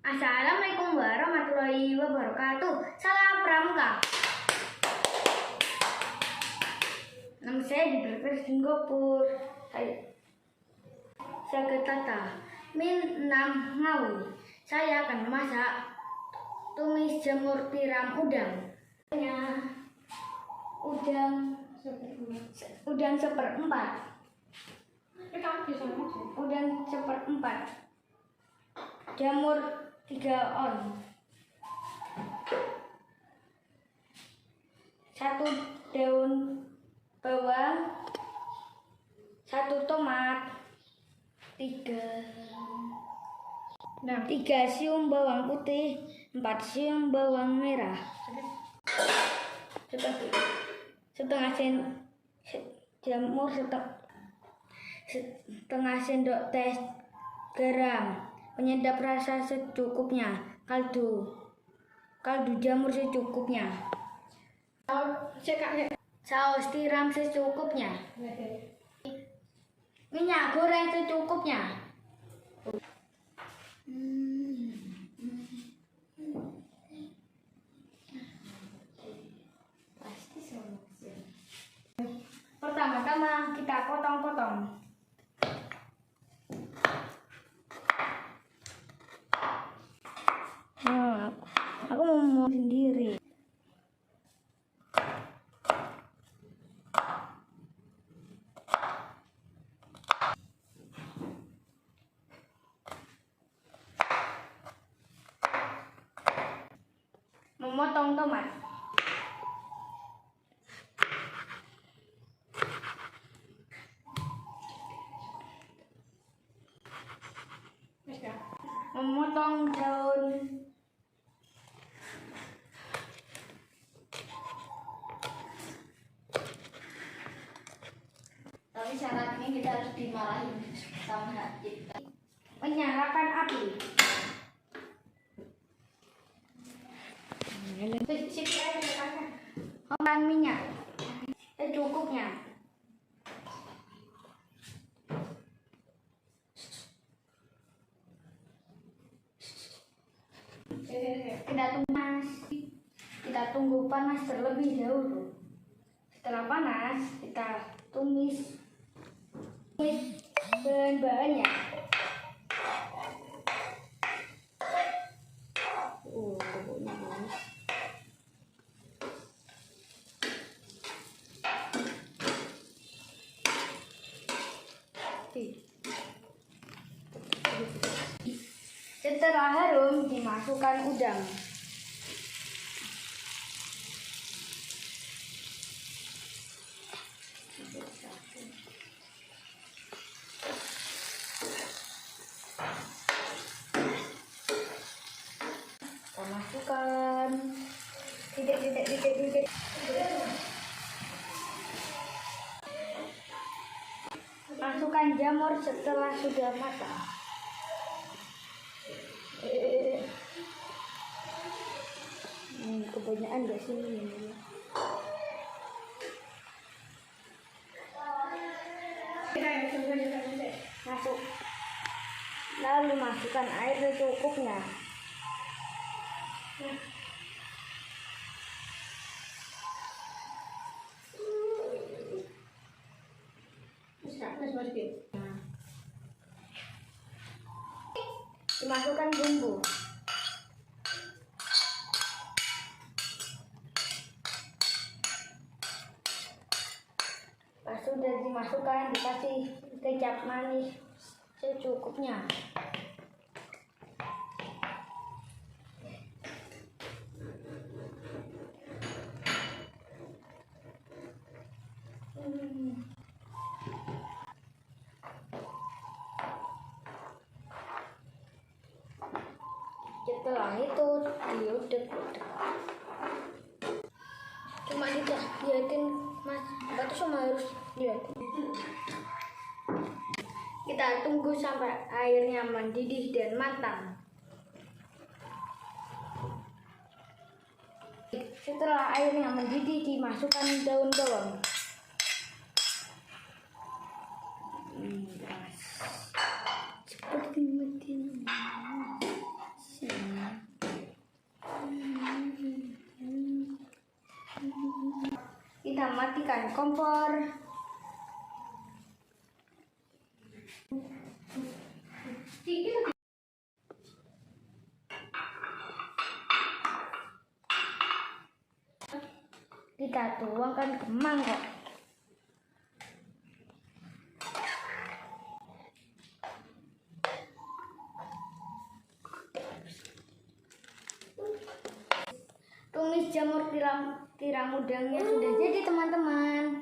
Assalamualaikum warahmatullahi wabarakatuh. Salam pramuka. Nama saya Dibelper Singapura. Saya Ketata Min Nam Ngawi. Saya akan memasak tumis jamur tiram udang. Udang seperempat. Jamur 3 on. 1 daun bawang, 1 tomat, 3 siung bawang putih, 4 siung bawang merah, setengah jamur, setengah sendok teh garam, penyedap rasa secukupnya, kaldu jamur secukupnya, saus tiram secukupnya, minyak goreng secukupnya. Pertama-tama kita potong-potong. Aku mau sendiri. Memotong tomat. Memotong daun Tapi syaratnya kita harus dimarahin sama hati. Menyalakan api. Ombak minyak secukupnya. Kita tunggu panas terlebih dahulu. Setelah panas, kita tumis bahan-bahannya. Setelah harum, dimasukkan udang. Kita masukkan titik. Masukkan jamur setelah sudah matang. Kebanyakan gak sih ini? Masuk. Lalu masukkan air secukupnya. Dimasukkan bumbu. Pas sudah dimasukkan, dikasih kecap manis secukupnya. Setelah itu diudek. Cuma liatin mas, batu cuma harus liatin. Kita tunggu sampai airnya mendidih dan matang. Setelah airnya mendidih, dimasukkan daun bawang. Seperti mati. matikan kompor. Kita tuangkan ke mangkok. Tumis jamur tiram udangnya sudah jadi teman-teman.